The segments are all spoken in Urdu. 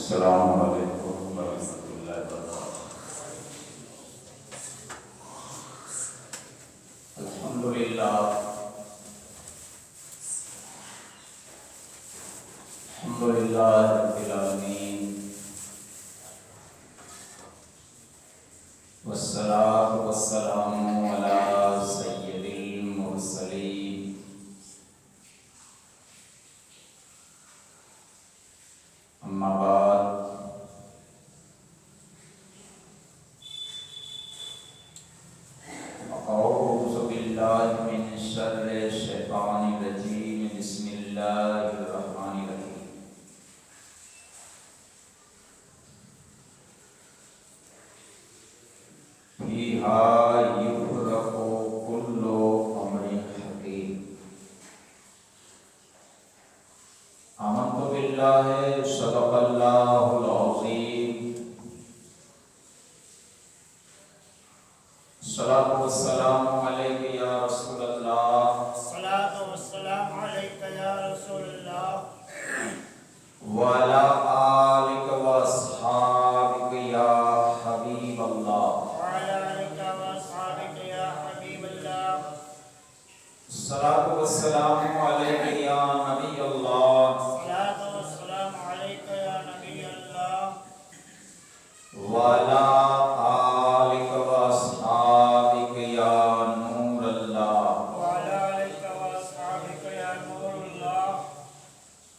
السلام علیکم ورحمۃ اللہ وبرکاتہ۔ الحمدللہ رب العالمین، والصلاة والسلام علی سید المرسلین، اما بعد اعوذ باللہ من شر الشیطان الرجیم، بسم اللہ الرحمن الرحیم۔ فیہا یفرق کل امر حکیم۔ آمنت باللہ، صدق اللہ العظیم۔ الصلاۃ والسلام علیک یا رسول اللہ، الصلاۃ والسلام علیک یا رسول اللہ، وعلی آلک واصحابک یا حبیب اللہ، وعلی آلک واصحابک یا حبیب اللہ۔ الصلاۃ والسلام علیک یا نبی اللہ، الصلاۃ والسلام علیک یا نبی اللہ، وعلی آلک واصحابک یا نور اللہ، وعلی آلک واصحابک یا نور اللہ،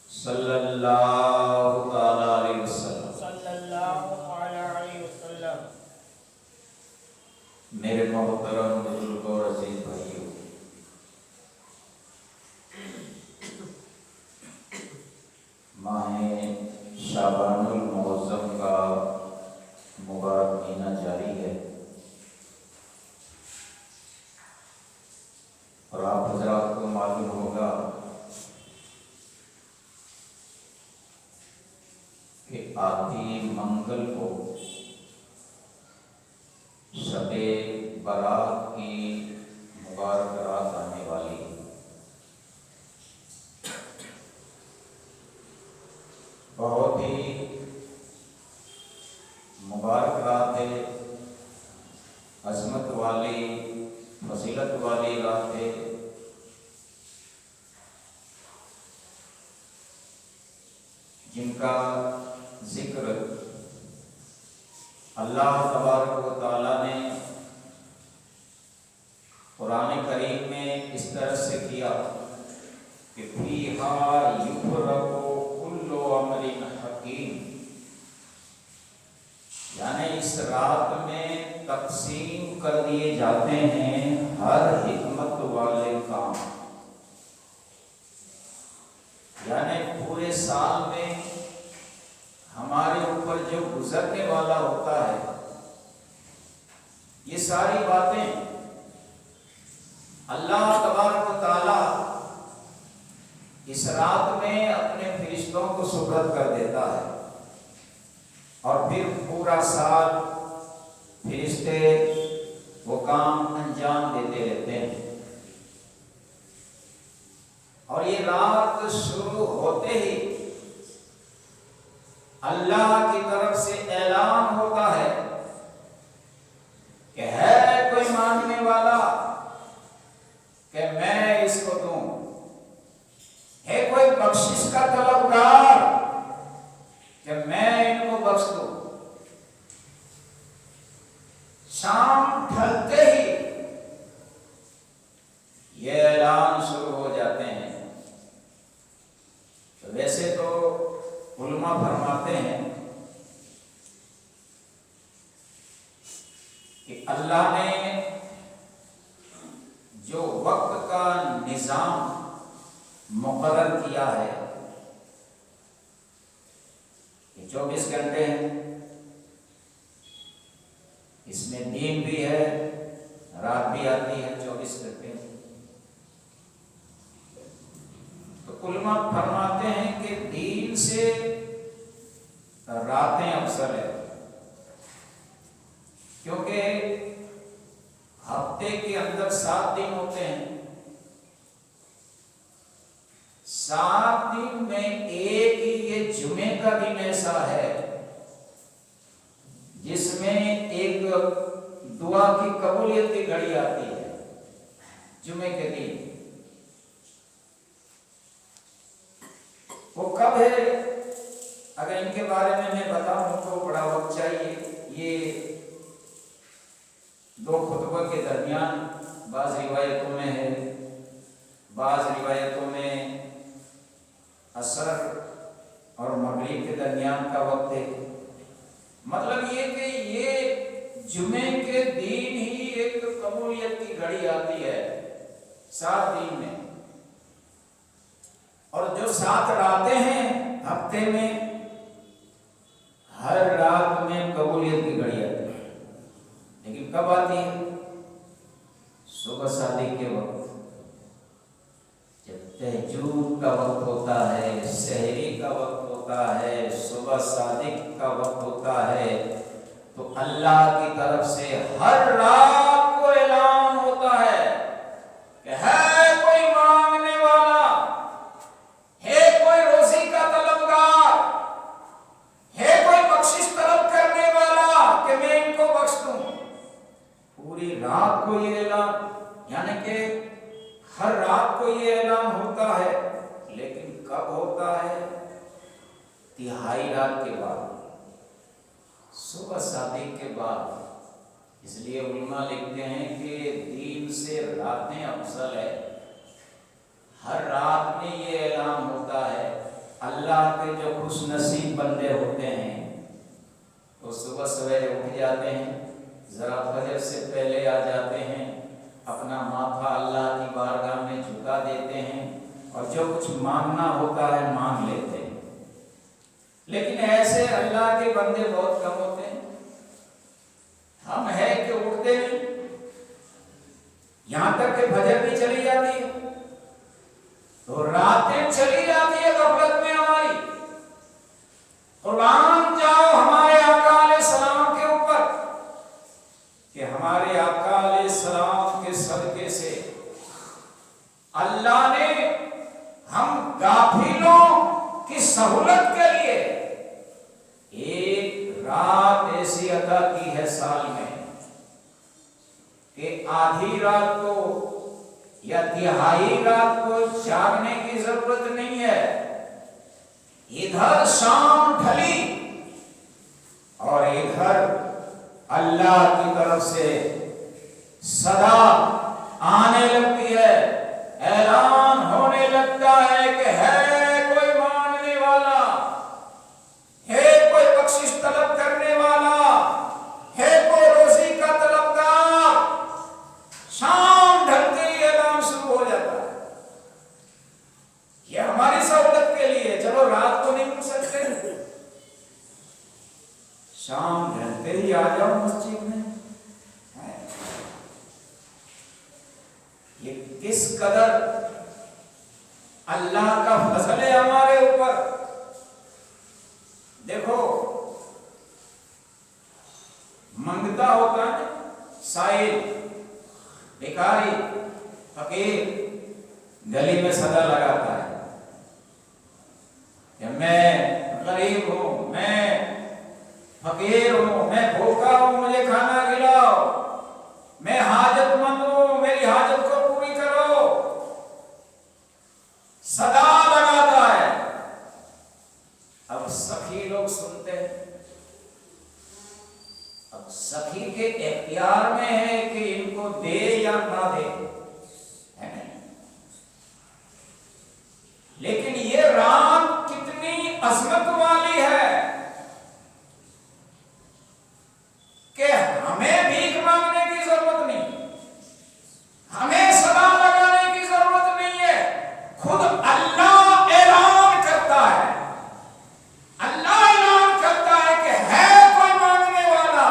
صلی اللہ تعالی علیہ وسلم۔ صلی اللہ علیہ وسلم۔ میرے محترم بزرگوں اور عزیز بھائیوں، ماہ شعبان المعظم کا مبارک مہینہ جاری ہے، اور آپ حضرات کو معلوم ہوگا کہ آتی منگل کو شب برات کی مبارک رات آنے والی ہے۔ بہت ہی مبارک رات ہے، عظمت والی، فضیلت والی رات ہے۔ جن کا ذکر اللہ تبارک و تعالیٰ نے قرآن کریم میں اس طرح سے کیا کہ فیہا یفرق کل امر حکیم، یعنی اس رات میں تقسیم کر دیے جاتے ہیں ہر حکمت والے کام۔ یعنی پورے سال میں ہمارے اوپر جو گزرنے والا ہوتا ہے، یہ ساری باتیں اللہ تبارک و تعالیٰ اس رات میں اپنے فرشتوں کو سپرد کر دیتا ہے، اور پھر پورا سال فرشتے وہ کام انجام دیتے رہتے ہیں۔ اور یہ رات شروع ہوتے ہی اللہ کی طرف سے اعلان ہوتا ہے کہ ہے کوئی مانگنے والا کہ میں اس کو دوں، ہے کوئی بخشش کا طلبگار کہ میں ان کو بخش دوں۔ شام ڈھلتے ہی یہ اعلان شروع ہو جاتے ہیں۔ تو ویسے تو علماء فرماتے ہیں کہ اللہ نے جو وقت کا نظام مقرر کیا ہے کہ 24 گھنٹے ہیں، اس میں دن بھی ہے، رات بھی آتی ہے، 24 گھنٹے۔ تو علماء فرماتے ہیں کہ دن سے راتیں افضل ہے، کیونکہ ہفتے کے اندر 7 دن ہوتے ہیں، 7 دن میں ایک ہی یہ جمعے کا دن ایسا ہے دعا کی قبولیت کی گھڑی آتی ہے جمعے کے دن. وہ کب ہے؟ اگر ان کے بارے میں بتاؤں تو بڑا وقت چاہیے. یہ 2 خطبہ کے درمیان بعض روایتوں میں ہے، بعض روایتوں میں عصر اور مغرب کے درمیان کا وقت ہے. مطلب یہ کہ یہ جمعے کے دن ہی ایک قبولیت کی گھڑی آتی ہے 7 دن میں. اور جو 7 راتیں ہیں ہفتے میں، ہر رات میں قبولیت کی گھڑی آتی ہے. لیکن کب آتی ہے؟ صبح صادق کے وقت، جب تہجد کا وقت ہوتا ہے، سحری کا وقت ہوتا ہے، صبح صادق کا وقت ہوتا ہے، تو اللہ کی طرف سے ہر رات کو اعلان ہوتا ہے کہ ہے کوئی مانگنے والا، ہے کوئی روزی کا طلبگار، ہے کوئی بخشش طلب کرنے والا کہ میں ان کو بخش دوں. پوری رات کو یہ اعلان، یعنی کہ ہر رات کو یہ اعلان ہوتا ہے. لیکن کب ہوتا ہے؟ تہائی رات کے بعد، صبح صادق کے بعد. اس لیے علماء لکھتے ہیں کہ دن سے راتیں افضل ہے. ہر رات میں یہ اعلان ہوتا ہے. اللہ کے جو خوش نصیب بندے ہوتے ہیں وہ صبح سویرے اٹھ جاتے ہیں، ذرا فجر سے پہلے آ جاتے ہیں، اپنا ماتھا اللہ کی بارگاہ میں جھکا دیتے ہیں اور جو کچھ مانگنا ہوتا ہے مانگ لیتے ہیں. لیکن ایسے اللہ کے بندے بہت کم ہوتے ہیں. ہم ہے کہ اٹھتے نہیں، یہاں تک کہ فجر بھی چلی جاتی ہے تو راتیں چلی جاتی ہے غفلت میں ہماری. قربان جاؤ ہمارے آقا علیہ السلام کے اوپر کہ ہمارے آقا علیہ السلام کے صدقے سے اللہ نے ہم غافلوں کی سہولت کے لیے ایک رات ایسی عطا کی ہے سال میں کہ آدھی رات کو یا تہائی رات کو جاگنے کی ضرورت نہیں ہے. ادھر شام ڈھلی اور ادھر اللہ کی طرف سے صدا آنے لگتی ہے، اعلان ہونے لگتا ہے کہ ہے کوئی مانگنے والا، ہے کوئی بخشش طلب کرنے والا، ہے کوئی روزی کا طلبگار. شام ڈھلتے ہی اعلان شروع ہو جاتا ہے. یہ ہماری سہولت کے لیے. چلو رات کو نہیں اٹھ سکتے، شام ڈھلتے ہی آ جاؤ مسجد میں. یہ کس قدر اللہ کا فضل ہے ہمارے اوپر. دیکھو منگتا ہوتا ہے سائل، بھکاری، فقیر گلی میں صدا لگاتا ہے کہ میں غریب ہوں، میں فقیر ہوں، میں بھوکا ہوں، مجھے کھانا کھلاؤ، میں حاجت مند ہوں، میری حاجت کو پوری کرو. صدا لگاتا ہے. اب سخی لوگ سنتے ہیں. اب سخی کے اختیار میں ہے کہ ان کو دے یا نہ دے، لیکن یہ رات کتنی عظمت والی ہے کہ ہمیں بھیک مانگنے کی ضرورت نہیں، ہمیں صدا لگانے کی ضرورت نہیں ہے. خود اللہ اعلان کرتا ہے، اللہ اعلان کرتا ہے کہ ہے کوئی مانگنے والا،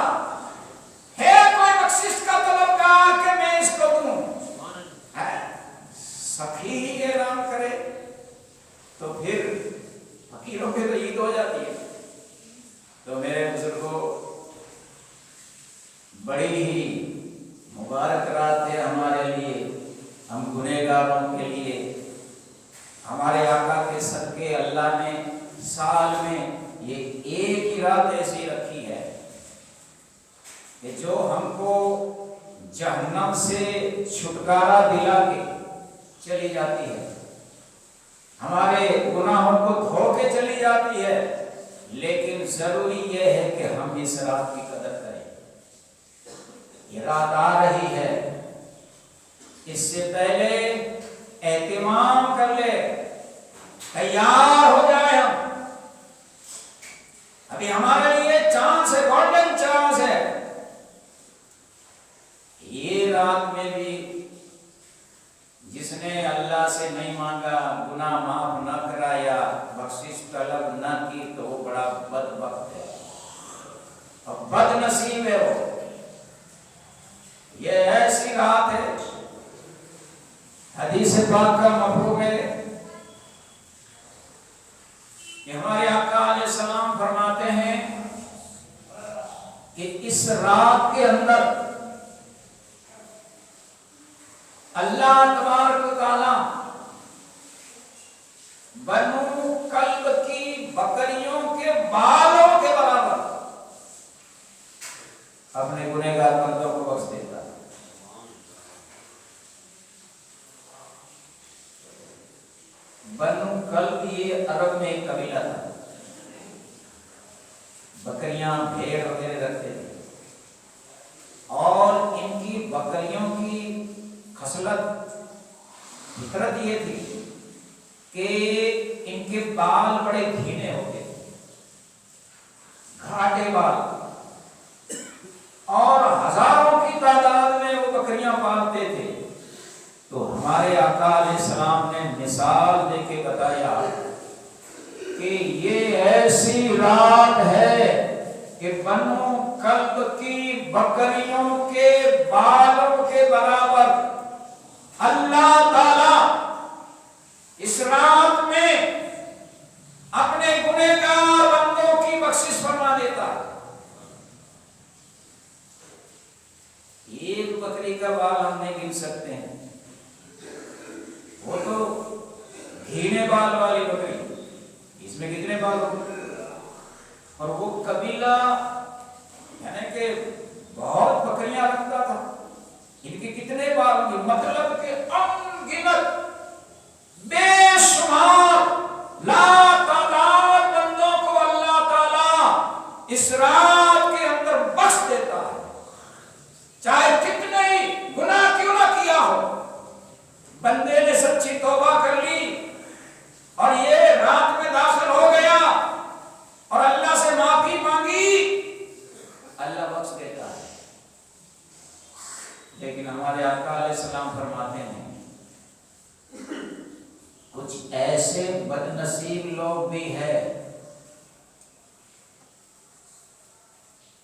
ہے کوئی بخشش کا طلبگار کہ میں اس کو دوں. سخی ہی اعلان کرے تو پھر فقیروں کی تو عید ہو جاتی ہے. تو میرے بزرگوں، بڑی ہی مبارک رات ہے ہمارے لیے، ہم گنہگاروں کے لیے. ہمارے آقا کے صدقے اللہ نے سال میں یہ ایک ہی رات ایسی رکھی ہے کہ جو ہم کو جہنم سے چھٹکارا دلا کے چلی جاتی ہے، ہمارے گناہوں کو دھو کے چلی جاتی ہے، لیکن ضروری یہ ہے کہ ہم اس رات کی قدر کریں۔ یہ رات آ رہی ہے، اس سے پہلے اہتمام کر لے، تیار ہو جائے ہم۔ ابھی ہمارے لیے چانس ہے، گولڈن چانس ہے۔ یہ رات میں بھی جس نے اللہ سے نہیں مانگا، گناہ معاف نہ کرایا، بخشش طلب نہ کی، تو وہ بڑا بدبخت ہے اور بد نصیب ہے۔ وہ یہ ایسی رات ہے، حدیث پاک کا مفہوم ہے کہ ہمارے آقا علیہ السلام فرماتے ہیں کہ اس رات کے اندر اللہ تبارک و تعالی بنو کلب کی بکریوں کے بالوں کے برابر اپنے گنہگار بندوں کو بخش دیتا ہے۔ بنو کلب یہ عرب میں ایک قبیلہ تھا، بکریاں بھیڑ وغیرہ رکھتے تھے، اور ان کی بکریوں کی خصلت فطرت یہ تھی کہ ان کے بال بڑے دھینے ہوتے تھے، گھاٹے بال، اور ہزاروں کی تعداد میں وہ بکریاں پالتے تھے۔ تو ہمارے آقا علیہ السلام نے مثال دے کے بتایا کہ یہ ایسی رات ہے کہ بنو کلب کی بکریوں کے بالوں کے برابر اللہ تعالی اس رات میں اپنے گنہگار بندوں کی بخشش فرما دیتا ہے۔ ایک بکری کا بال ہم نہیں گن سکتے ہیں، وہ تو گھینے بال والی بکری، اس میں کتنے بال ہوتے، اور وہ قبیلہ یعنی کہ بہت بکریاں رکھتا تھا، ان کے کتنے بال ہوں گے، مطلب کہ ان گنت بے شمار لا تعداد بندوں کو اللہ تعالی اس رات کے اندر بخش دیتا ہے، چاہے کتنے ہی گناہ کیوں نہ کیا ہو۔ بندے نے سچی توبہ کر لی اور یہ رات میں داخل ہو گیا اور اللہ سے معافی مانگی، اللہ بخش دیتا ہے۔ لیکن ہمارے آقا علیہ السلام فرماتے ہیں کچھ ایسے بد نصیب لوگ بھی ہیں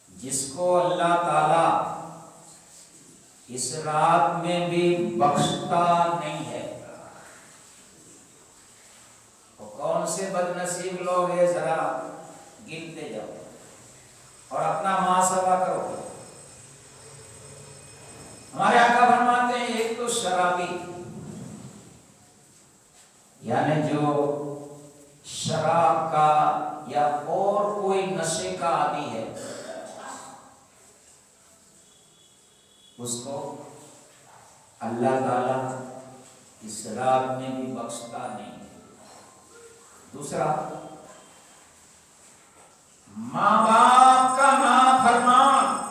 جس کو اللہ تعالی اس رات میں بھی بخشتا نہیں ہے۔ وہ کون سے بد نصیب لوگ ہیں، ذرا گنتے جاؤ اور اپنا محاسبہ کرو۔ ہمارے آقا فرماتے ہیں ایک تو شرابی، یعنی جو شراب کا یا اور کوئی نشے کا عادی ہے، اس کو اللہ تعالی اس رات میں بھی بخشتا نہیں ہے۔ دوسرا، ماں باپ کا نافرمان،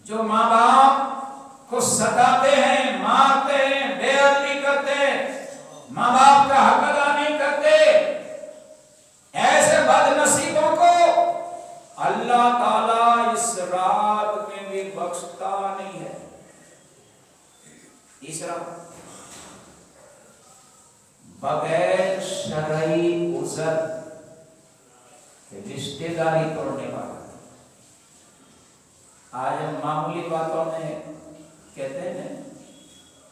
جو ماں باپ کو ستاتے ہیں، مارتے ہیں، بے ادبی کرتے ہیں، ماں باپ کا حق ادا نہیں کرتے، ایسے بد نصیبوں کو اللہ تعالی اس رات میں بھی بخشتا نہیں ہے۔ تیسرا، بغیر شرعی عذر رشتے داری توڑنے والا۔ آج ہم معمولی باتوں میں کہتے ہیں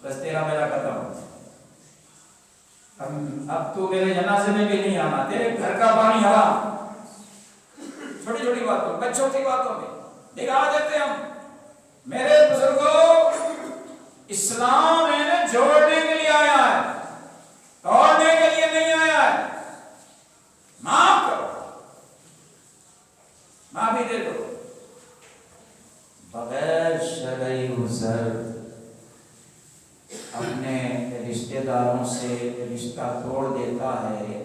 بس تیرا میرا ختم، اب تو میرے جنازے میں بھی نہیں آنا، تیرے گھر کا پانی حرام، چھوٹی چھوٹی باتوں، بچوں کی باتوں میں نگاہ دیتے ہم۔ میرے بزرگوں، اسلام انہیں جوڑنے کے لیے آیا ہے، توڑنے کے لیے نہیں آیا ہے۔ معاف کرو، معافی دے دو، رشتے داروں سے رشتہ توڑ دیتا ہے،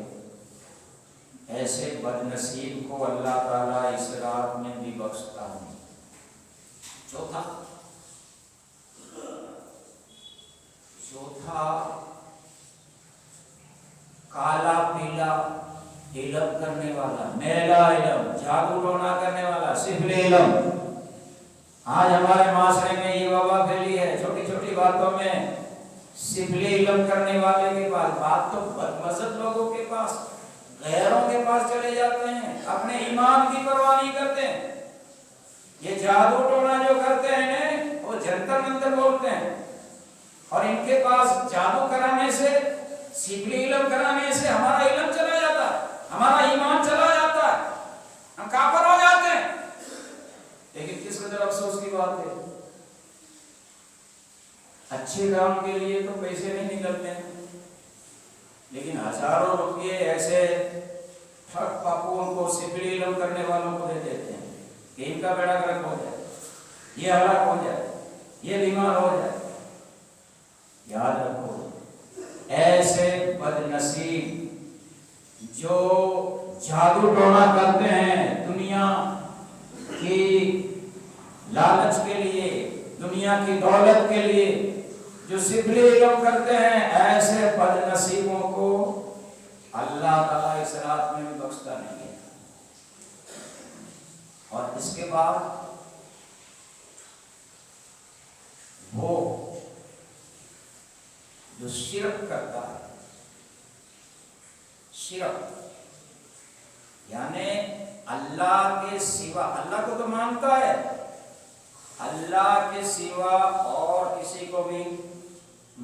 ایسے بد نصیب کو اللہ تعالیٰ اس رات میں بھی بخشتا نہیں۔ چوتھا کالا پیلا علم کرنے والا، میلا علم، جادو ٹونا کرنے والا، سفل علم۔ آج ہمارے معاشرے میں یہ وبا پھیلی ہے، چھوٹی چھوٹی باتوں میں سفل علم کرنے والے کے پاس، بات تو بدمذہب لوگوں کے پاس، غیروں کے پاس چلے جاتے ہیں، اپنے ایمان کی پرواہ نہیں کرتے۔ یہ جادو ٹونا جو کرتے ہیں وہ جنتر منتر بولتے ہیں، اور ان کے پاس جادو کرانے سے، سفلی علم کرانے سے ہمارا علم چلا جاتا ہے، ہمارا ایمان چلا جاتا ہے، ہم کافر ہو جاتے ہیں۔ لیکن کس قدر افسوس کی بات ہے، اچھے کام کے لیے تو پیسے نہیں نکلتے ہیں، لیکن ہزاروں روپئے ایسے ٹھگ پاپوں کو، سفلی علم کرنے والوں کو دے دیتے ہیں کہ ان کا بیڑا گرک ہو جائے، یہ ہلاک ہو جائے، یہ بیمار ہو جائے۔ یاد رکھو، ایسے بد نصیب جو جادو ٹونا کرتے ہیں دنیا کی لالچ کے لیے، دنیا کی دولت کے لیے، جو سفلی علم کرتے ہیں، ایسے بد نصیبوں کو اللہ تعالیٰ اس رات میں بھی بخشتا نہیں ہے۔ اور اس کے بعد وہ جو شرک کرتا ہے، شرک یعنی اللہ کے سوا، اللہ کو تو مانتا ہے، اللہ کے سوا اور کسی کو بھی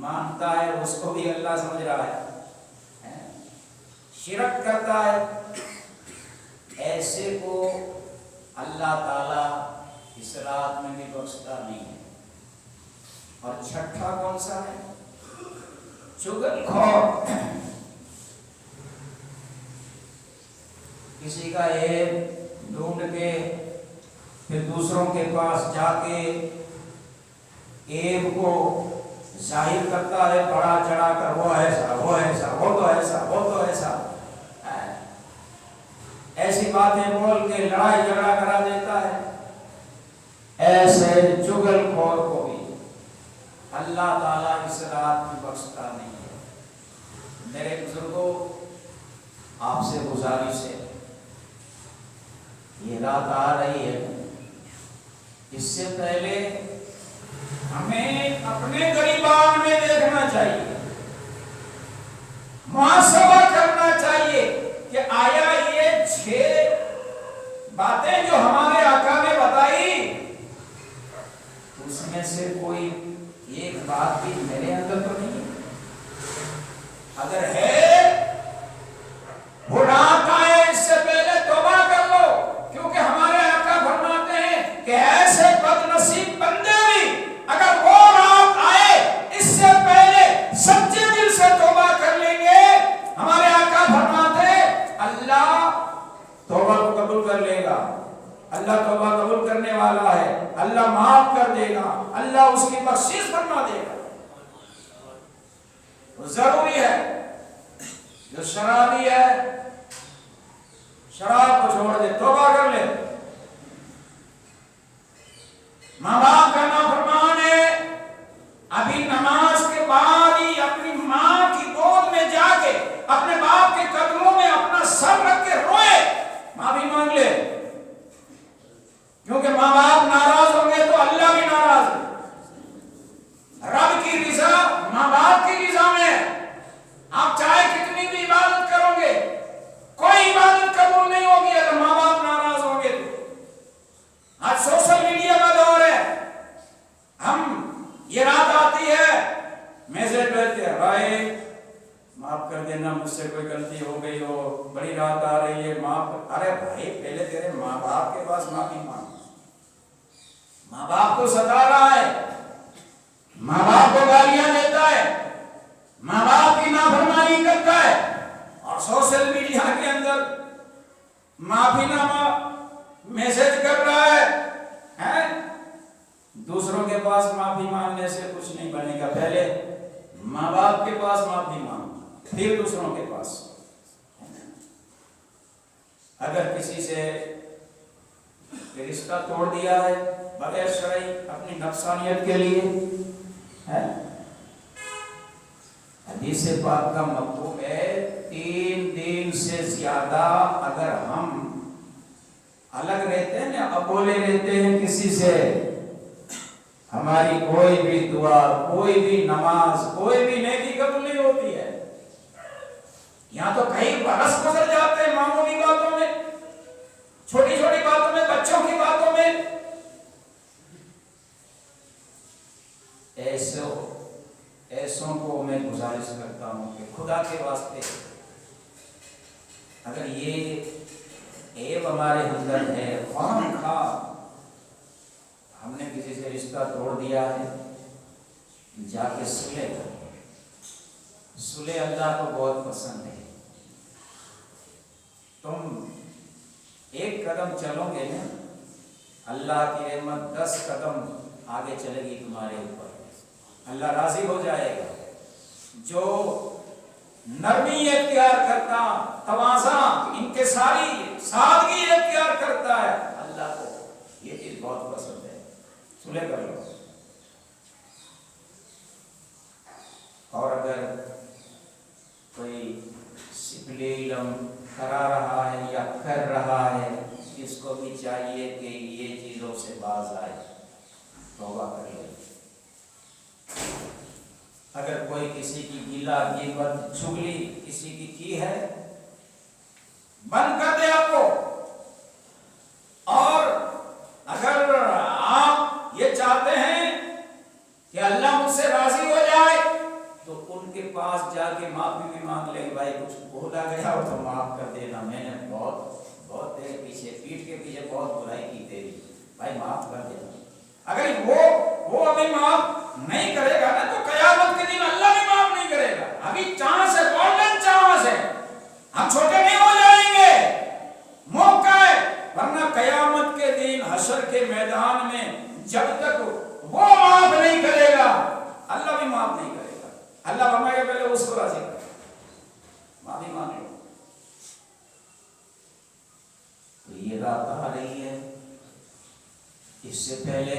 مانتا ہے، اس کو بھی اللہ سمجھ رہا ہے، شرک کرتا ہے، ایسے کو اللہ تعالیٰ اس رات میں بھی بخشتا نہیں ہے۔ اور چھٹا کون سا ہے؟ چغل خور، کسی کا عیب ڈھونڈ کے پھر دوسروں کے پاس جا کے عیب کو ظاہر کرتا ہے، بڑا چڑھا کر، وہ ایسا، وہ ایسا، وہ تو ایسا، وہ تو ایسا، ایسی باتیں بول کے لڑائی جھگڑا کرا دیتا ہے۔ ایسے چغل خور کو بھی اللہ تعالیٰ اس رات میں بخشتا نہیں ہے۔ میرے بزرگوں، آپ سے گزارش ہے، یہ رات آ رہی ہے، اس سے پہلے ہمیں اپنے گریبان میں دیکھنا چاہیے، محاسبہ کرنا چاہیے کہ آیا یہ 6 باتیں جو ہمارے آقا نے بتائی، اس میں سے کوئی ایک بات بھی میرے اندر تو نہیں ہے؟ اگر ہے، وہ رات آئے اس سے پہلے توبہ کر لو، کیونکہ ہمارے آقا فرماتے ہیں کہ ایسے بد نصیب بندے بھی اگر وہ رات آئے اس سے پہلے سچے دل سے توبہ کر لیں گے، ہمارے آقا فرماتے ہیں اللہ توبہ کو قبول کر لے گا، اللہ توبہ قبول کرنے والا ہے، اللہ معاف کر دے گا، اللہ اس کی بخشش فرما دے گا۔ ضروری ہے، جو شرابی ہے شراب کو چھوڑ دے، توبہ کر لے۔ ماں باپ کا نافرمان ہے، ابھی نماز کے بعد ہی اپنی ماں کی گود میں جا کے اپنے باپ کے قدموں میں اپنا سر رکھ کے روئے، معافی مانگ لے، کیونکہ ماں باپ ناراض ہوں گے تو اللہ بھی ناراض ہے۔ رب کی رضا ماں باپ کی رضا میں ہے، آپ چاہے کتنی بھی عبادت کرو گے، کوئی عبادت قبول نہیں ہوگی اگر ماں باپ ناراض ہوں گے تو۔ آج سوشل میڈیا کا دور ہے، ہم یہ رات آتی ہے میسج بھیجتے ہیں، بھائی معاف کر دینا، مجھ سے کوئی غلطی ہو گئی ہو، بڑی رات آ رہی ہے، معاف۔ ارے بھائی پہلے تیرے ماں باپ کے پاس معافی مانگ، ماں باپ کو ستا رہا ہے، ماں باپ کو گالیاں دیتا ہے، ماں باپ کی نافرمانی کرتا ہے، اور سوشل میڈیا کے اندر معافی نامہ میسج کر رہا ہے۔ دوسروں کے پاس معافی مانگنے سے کچھ نہیں بنے گا، پہلے ماں باپ کے پاس معافی مانگو، پھر دوسروں کے پاس۔ اگر کسی سے رشتہ توڑ دیا ہے بغیر شرعی اپنی نفسانیت کے لیے، حدیث پاک کا مفہوم ہے 3 دن سے زیادہ اگر ہم الگ رہتے ہیں نا، ابولے رہتے ہیں کسی سے، ہماری کوئی بھی دعا، کوئی بھی نماز، کوئی بھی نیکی قبول نہیں ہوتی ہے۔ یہاں تو کئی برس گزر جاتے ہیں معمولی باتوں میں، چھوٹی چھوٹی باتوں میں، بچوں کی باتوں میں۔ ایسوں کو میں گزارش کرتا ہوں کہ خدا کے واسطے اگر یہ عیب ہمارے اندر ہے، خواہ خواہ ہم نے کسی سے رشتہ توڑ دیا ہے، جا کے صلح کرو۔ صلح اللہ کو بہت پسند ہے۔ تم ایک قدم چلو گے نا، اللہ کی رحمت 10 قدم آگے چلے گی تمہارے اوپر، اللہ راضی ہو جائے گا۔ جو نرمی اختیار کرتا، تواضع، انکساری، سادگی اختیار کرتا ہے، اللہ کو یہ چیز بہت پسند ہے۔ صلح کر لو۔ اور اگر کوئی سپلی علم کرا رہا ہے یا کر رہا ہے، اس کو بھی چاہیے کہ یہ چیزوں سے باز آئے، توبہ کر لے۔ اگر کوئی کسی کی گلہ، غیبت، چغلی کسی کی ہے، بند کر دے آپ کو۔ اور اگر آپ یہ چاہتے ہیں کہ اللہ مجھ سے راضی ہو جائے تو ان کے پاس جا کے معافی بھی مانگ لے، بھائی کچھ بولا گیا ہو تو معاف کر دینا، میں نے بہت تیرے پیچھے، پیٹھ کے پیچھے بہت برائی کی تیری، بھائی معاف کر دینا۔ اگر وہ ابھی معاف نہیں کرے گا نا تو قیامت کے دن اللہ بھی معاف نہیں کرے گا۔ ابھی چانس ہے، گولڈن چانس ہے، ہم چھوٹے نہیں ہو جائیں گے، موقع ہے۔ ورنہ قیامت کے دن حشر کے میدان میں جب تک وہ معاف نہیں کرے گا، اللہ بھی معاف نہیں کرے گا۔ اللہ فرمائے گا پہلے اس کو راضی کر، معافی مانگ لو۔ تو یہ رات آ رہی ہے، اس سے پہلے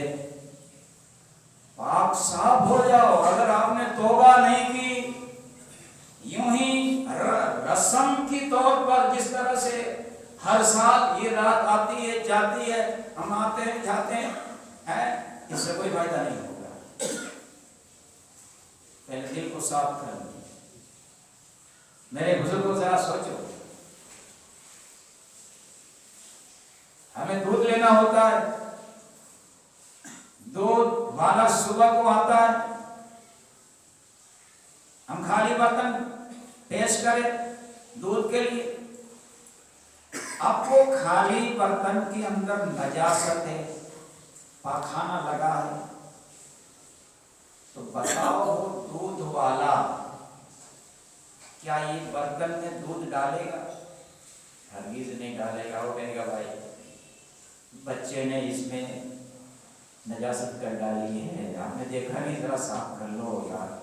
پاک صاف ہو جاؤ۔ اگر آپ نے توبہ نہیں کی، یوں ہی رسم کی طور پر جس طرح سے ہر سال یہ رات آتی ہے جاتی ہے، ہم آتے ہیں جاتے ہیں، اس سے کوئی فائدہ نہیں ہوگا۔ پہلے دل کو صاف کر لیں۔ میرے بزرگوں ذرا سوچو، ہمیں دودھ لینا ہوتا ہے، دودھ والا صبح کو آتا ہے، ہم خالی برتن پیش کریں دودھ کے لیے، اب وہ خالی برتن کے اندر نجاست ہے، پاخانہ لگا ہے، تو بتاؤ وہ دودھ والا کیا یہ برتن میں دودھ ڈالے گا؟ ہرگز نہیں ڈالے گا۔ وہ کہے گا بھائی بچے نے اس میں نجاست کر ڈالی ہے، آپ نے دیکھا نہیں، ذرا صاف کر لو یار،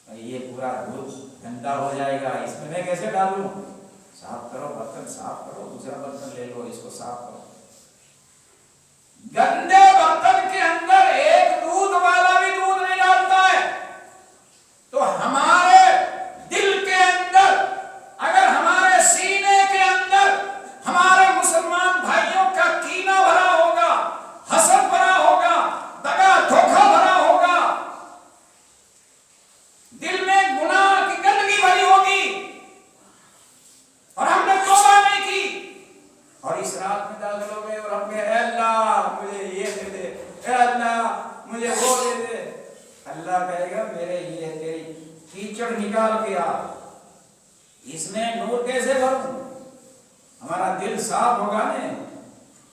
یہ پورا دودھ گندا ہو جائے گا، اس میں کیسے ڈالوں؟ صاف کرو، برتن صاف کرو، دوسرا برتن لے لو، اس کو صاف کرو۔ گندے برتن کے اندر ایک دودھ والا بھی دودھ نہیں ڈالتا ہے، تو ہمارے دل کے اندر، اگر ہمارے سینے کے اندر ہمارے مسلمان بھائیوں کا کینہ بھرا ہوگا، حسد بھرا ہوگا، دغا دھوکہ بھرا ہوگا، دل میں گناہ کی گندگی بھری ہوگی، اور ہم نے توبہ نہیں کی، اور اس رات میں داخل ہو گئے اور ہم کہے اے اللہ مجھے یہ دے دے، اے اللہ مجھے وہ دے دے، اللہ کہے گا میرے یہ تیری کیچڑ نکال کے آ، اس میں نور کیسے بھروں؟ ہمارا دل صاف ہوگا نا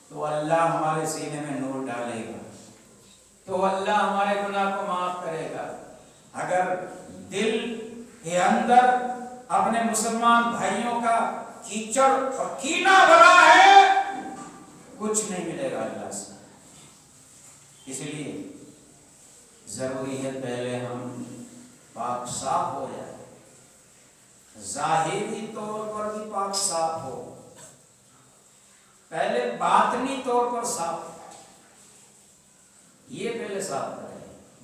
تو اللہ ہمارے سینے میں نور ڈالے گا، تو اللہ ہمارے گناہ کو معاف کرے گا۔ اگر دل کے اندر اپنے مسلمان بھائیوں کا کیچڑ اور کینہ بھرا ہے، کچھ نہیں ملے گا اللہ سے۔ اس لیے ضروری ہے پہلے ہم پاک صاف ہو جائے، ظاہری طور پر بھی پاک صاف ہو، پہلے باطنی طور پر صاف ہو، یہ پہلے صاف کرے،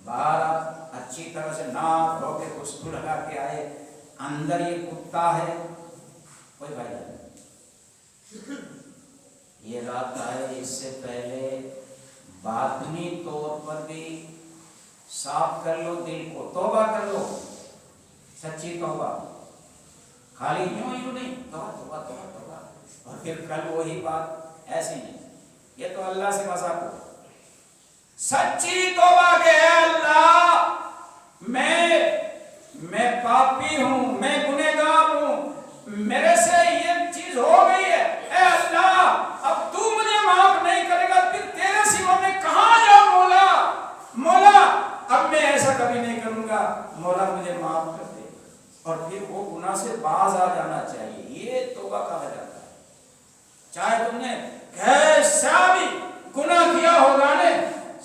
باہر اچھی طرح سے ناک دھو کے خوشبو لگا کے آئے، اندر یہ کتا ہے، کوئی فائدہ نہیں۔ یہ رات آئے اس سے پہلے باطنی طور پر بھی صاف کر لو دل کو، توبہ کر لو، سچی توبہ، خالی یوں نہیں، توبہ توبہ توبہ توبہ، اور پھر کل وہی بات، ایسی نہیں، یہ تو اللہ سے مذاق ہو۔ سچی توبہ کہ اے اللہ میں پاپی ہوں، میں گنہگار ہوں، میرے سے یہ چیز ہو گئی ہے، اے اللہ اب تو مجھے معاف نہیں کرے گا، پھر تیرے سوا میں کہاں جاؤں مولا، اب میں ایسا کبھی نہیں کروں گا، مولا مجھے معاف کر دے، اور پھر وہ گناہ سے باز آ جانا چاہیے، یہ توبہ کہا جاتا ہے۔ چاہے تم نے کیسا بھی گناہ کیا ہوگا نے،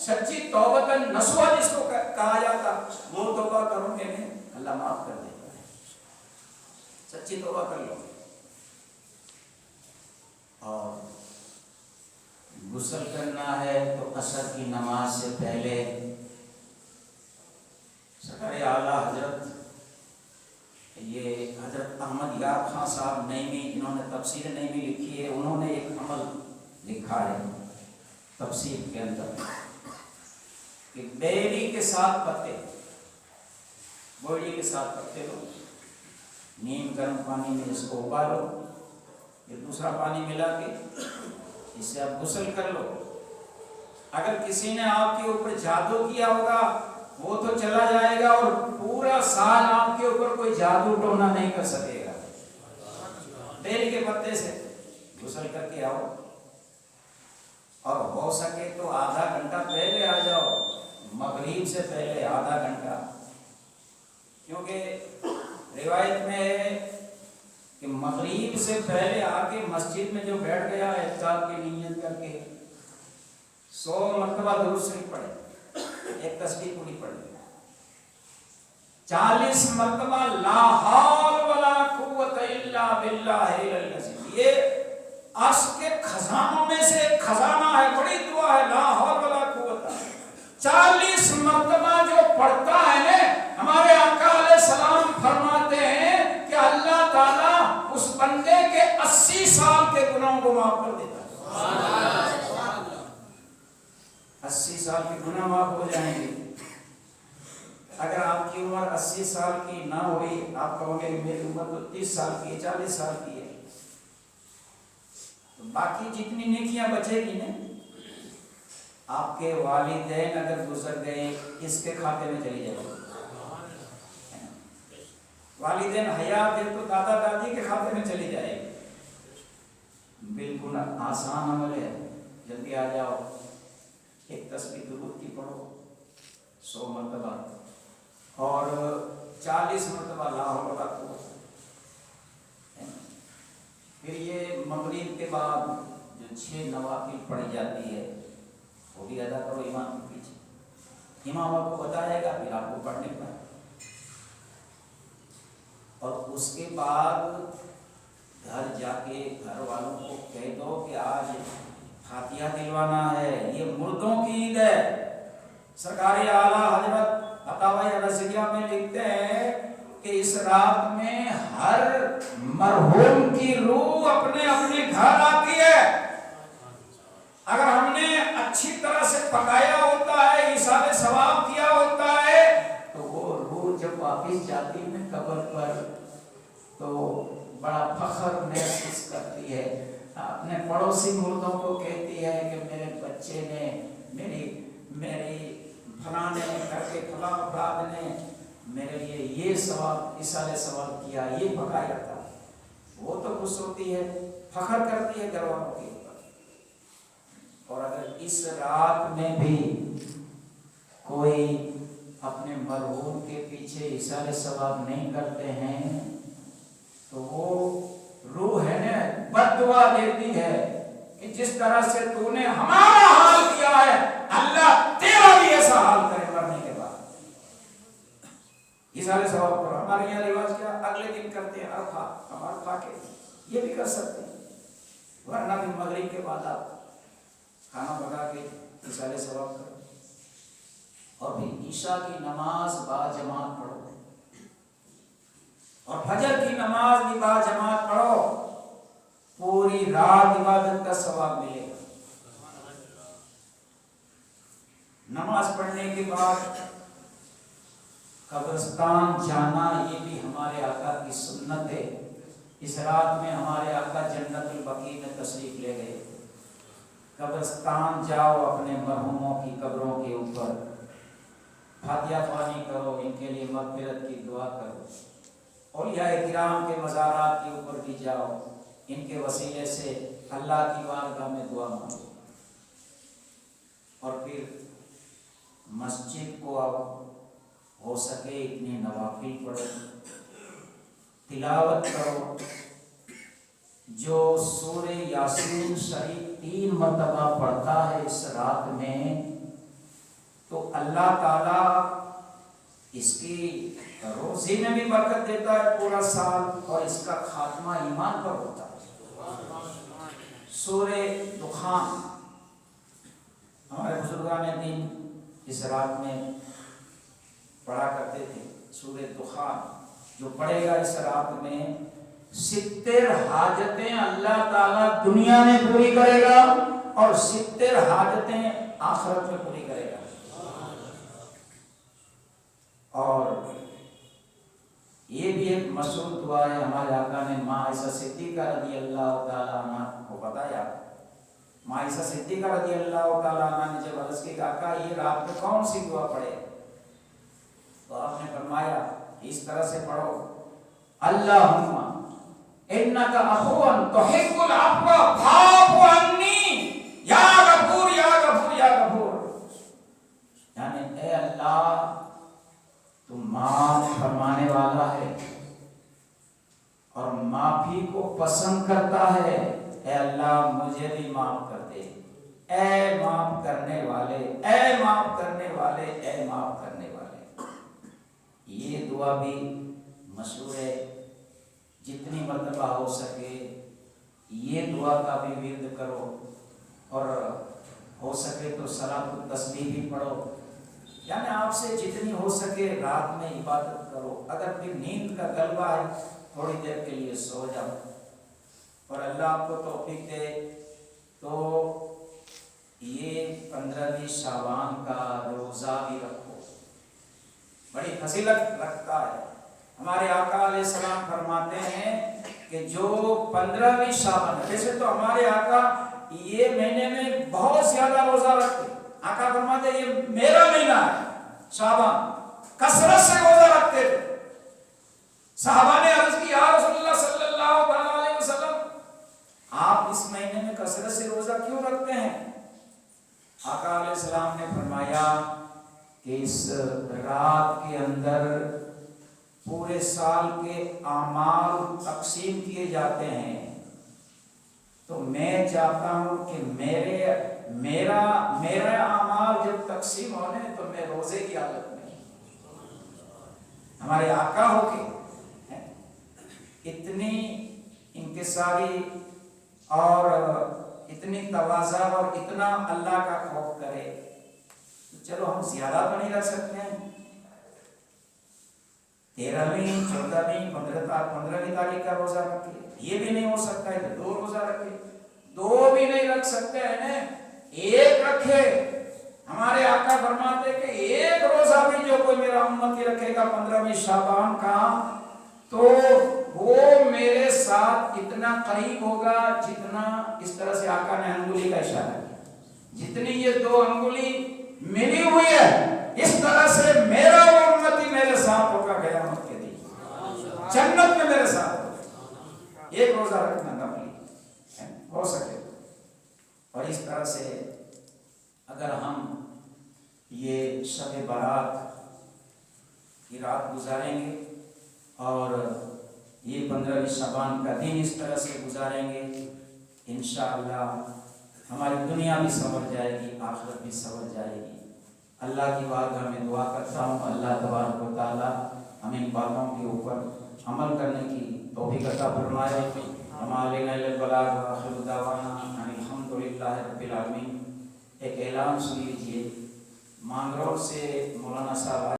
سچی توبۃ نصوح جس کو کہا جاتا، وہ توبہ کروں گے نہیں، اللہ معاف کر دیتا ہے۔ سچی توبہ کر لو، اور غسل کرنا ہے تو عصر کی نماز سے پہلے سرکار اعلیٰ حضرت یہ حضرت احمد یار خان صاحب نعیمی، جنہوں نے تفسیر نعیمی لکھی ہے، انہوں نے ایک عمل لکھا ہے تفسیر کے اندر کہ بیری کے ساتھ پتے، بوڑی کے ساتھ پتے لو، نیم گرم پانی میں اس کو ابالو، پھر دوسرا پانی ملا کے اس سے آپ غسل کر لو۔ اگر کسی نے آپ کے اوپر جادو کیا ہوگا وہ تو چلا جائے گا، اور پورا سال آپ کے اوپر کوئی جادو ٹونا نہیں کر سکے گا۔ بیل کے پتے سے غسل کر کے آؤ، اور ہو سکے تو آدھا گھنٹہ پہلے آ جاؤ، مغرب سے پہلے آدھا گھنٹہ، کیونکہ روایت میں ہے کہ مغرب سے پہلے آ کے مسجد میں جو بیٹھ گیا اعتکاف کی نیت کر کے 100 مرتبہ درود شریف پڑھے، ایک تسبیح پوری پڑھ لے، 40 مرتبہ لا حول ولا قوت الا باللہ العظیم، یہ عرش کے خزانوں میں سے ایک خزانہ ہے، بڑی دعا ہے، لا حول ولا قوت، 40 مرتبہ جو پڑھتا ہے نا، ہمارے آقا علیہ السلام فرماتے ہیں کہ اللہ تعالیٰ اس بندے کے 80 سال کے گناہوں کو معاف کر دیتا ہے۔ 80 سال کے گناہ معاف ہو جائیں گے۔ اگر آپ کی عمر 80 سال کی نہ ہوئی، آپ کہو گے میری عمر تو 30 سال کی ہے، 40 سال کی ہے، تو باقی جتنی نیکیاں بچے گی نا، آپ کے والدین اگر گزر گئے اس کے کھاتے میں چلی جائے گی، والدین حیات ہے تو دادا دادی کے کھاتے میں چلی جائے گی۔ بالکل آسان عمل ہے، جلدی آ جاؤ، ایک تسبیح درود کی پڑھو 100 مرتبہ، اور 40 مرتبہ لا حول ولا قوت۔ پھر یہ مغرب کے بعد جو 6 نوافل پڑھی جاتی ہے وہ بھی ادا کرو امام کے پیچھے، امام آپ کو بتائے گا، پھر آپ کو پڑھنے کا، اور اس کے بعد گھر جا کے گھر والوں کو کہہ دو کہ آج فاتحہ دلوانا ہے، یہ مردوں کی عید ہے۔ سرکار اعلیٰ حضرت فتاوی رضیہ میں لکھتے ہیں کہ اس رات میں ہر مرحوم کی روح اپنے اپنے گھر آتی ہے، اگر ہم نے اچھی طرح سے پکایا ہوتا ہے، ایثار ثواب کیا ہوتا ہے، تو وہ روح جب واپس جاتی ہے قبر پر تو بڑا فخر محسوس کرتی ہے، اپنے پڑوسی مردوں کو کہتی ہے کہ میرے بچے نے، میری فلاں نے کر کے فلاں افراد نے میرے لیے یہ ثواب ایثار ثواب کیا، یہ پکایا تھا، وہ تو خوش ہوتی ہے، فخر کرتی ہے گھر والوں کے اوپر۔ اور اگر اس رات میں بھی کوئی اپنے مرحوم کے پیچھے ایثار ثواب نہیں کرتے ہیں تو وہ روح ہے نا بد دعا دیتی ہے کہ جس طرح سے تو نے ہمارا حال کیا ہے، اللہ تیرا بھی ایسا حال کرے مرنے کے بعد۔ ایثار ثواب کرو. ہمارے یہاں رواج کیا اگلے دن کرتے ہیں عرفہ، ہم عرفہ کے یہ بھی کر سکتے ہیں، ورنہ بھی مغرب کے بعد آپ کھانا پکا کے ایثار ثواب کرو. اور پھر عشاء کی نماز با جماعت پڑھو اور فجر کی نماز بھی با جماعت پڑھو، پوری رات عبادت کا ثواب ملے گا. نماز پڑھنے کے بعد قبرستان جانا یہ بھی ہمارے آقا کی سنت ہے. اس رات میں ہمارے آقا جنت البقیع میں تشریف لے گئے. قبرستان جاؤ، اپنے مرحوموں کی قبروں کے اوپر فاتحہ خوانی کرو، ان کے لیے مغفرت کی دعا کرو. اولیاء کرام کے مزارات کے اوپر بھی جاؤ، ان کے وسیلے سے اللہ کی بارگاہ میں دعا مانگو. اور پھر مسجد کو اب ہو سکے اتنے نوافل پڑھو، تلاوت کرو. جو سورہ یاسین شریف 3 مرتبہ پڑھتا ہے اس رات میں تو اللہ تعالی اس کی روزی میں بھی برکت دیتا ہے پورا سال، اور اس کا خاتمہ ایمان پر ہوتا ہے. سورہ دخان ہمارے بزرگان دین اس رات میں پڑھا کرتے تھے. سورہ دخان جو پڑھے گا اس رات میں 70 حاجتیں اللہ تعالیٰ دنیا میں پوری کرے گا اور 70 حاجتیں آخرت میں پوری کرے گا. اور یہ بھی ایک مشہور دعا ہے، ہمارے آقا نے ماں عائشہ صدیقہ رضی اللہ تعالیٰ عنہ کو بتایا. ماں عائشہ صدیقہ رضی اللہ تعالیٰ عنہ نے جب عرض کی کہ آقا یہ رات میں کون سی دعا پڑھے، تو آپ نے فرمایا اس طرح سے پڑھو: اللہم انک عفو تحب العفو فاعف عنی یا غفور یا غفور یا غفور. یعنی اے اللہ تو معاف فرمانے والا ہے اور معافی کو پسند کرتا ہے. اے اللہ مجھے بھی معاف کر دے، اے معاف کرنے والے، اے معاف کرنے والے، اے معاف کرنے والے. یہ دعا بھی مشہور ہے. جتنی مرتبہ ہو سکے یہ دعا کا بھی ورد کرو، اور ہو سکے تو صلاۃ التسبیح بھی پڑھو. یعنی آپ سے جتنی ہو سکے رات میں عبادت کرو. اگر پھر نیند کا غلبہ ہے تھوڑی دیر کے لیے سو جاؤ، اور اللہ آپ کو توفیق دے تو یہ 15ویں شعبان کا روزہ بھی رکھو. بڑی فضیلت رکھتا ہے. ہمارے آقا علیہ السلام فرماتے ہیں کہ جو 15ویں شعبان، ویسے تو ہمارے آقا یہ مہینے میں بہت زیادہ روزہ رکھتے. آقا فرماتے ہیں یہ میرا مہینہ ہے شعبان، کثرت سے روزہ رکھتے تھے. صحابہ نے عرض کی یا رسول اللہ صلی اللہ علیہ وسلم آپ اس مہینے میں کثرت سے روزہ کیوں رکھتے ہیں؟ آقا علیہ السلام نے فرمایا کہ اس رات کے اندر پورے سال کے اعمال تقسیم کیے جاتے ہیں، تو میں چاہتا ہوں کہ میرا اعمال جب تقسیم ہونے تو میں روزے کی حالت میں ہمارے آقا ہو کے اتنی انکساری اور اتنی تواضع اور اتنا اللہ کا خوف کرے. چلو ہم زیادہ تو نہیں رکھ سکتے ہیں، 13ویں 14ویں 15ویں تاریخ کا روزہ رکھے، یہ بھی نہیں ہو سکتا ہے تو 2 روزہ رکھے. 2 بھی نہیں رکھ سکتے ہیں 1 رکھے. ہمارے آقا فرماتے کہ 1 روزہ بھی جو کوئی میرا امتی رکھے گا 15ویں شعبان کا تو وہ میرے ساتھ اتنا قریب ہوگا جتنا، اس طرح سے آقا نے انگلی کا اشارہ کیا، جتنی یہ 2 انگلی ملی ہوئی ہے اس طرح سے میرا وہ امتی میرے ساتھ ہوگا قیامت کے دن، جنت میں میرے ساتھ ہوگا. 1 روزہ رکھنا نفلی ہو سکے. اور اس طرح سے اگر ہم یہ شب برات کی رات گزاریں گے اور یہ 15ویں شعبان کا دن اس طرح سے گزاریں گے، انشاءاللہ ہماری دنیا بھی سنور جائے گی، آخرت بھی سنور جائے گی. اللہ کی بارگاہ میں دعا کرتا ہوں اللہ تبارک و تعالی ہم ان باتوں کے اوپر عمل کرنے کی توفیق عطا فرمائے. ہمارے البلاغ وآخر دعوانا ان الحمدللہ رب العالمین. ایک اعلان سن لیجیے. مانگرول سے مولانا صاحب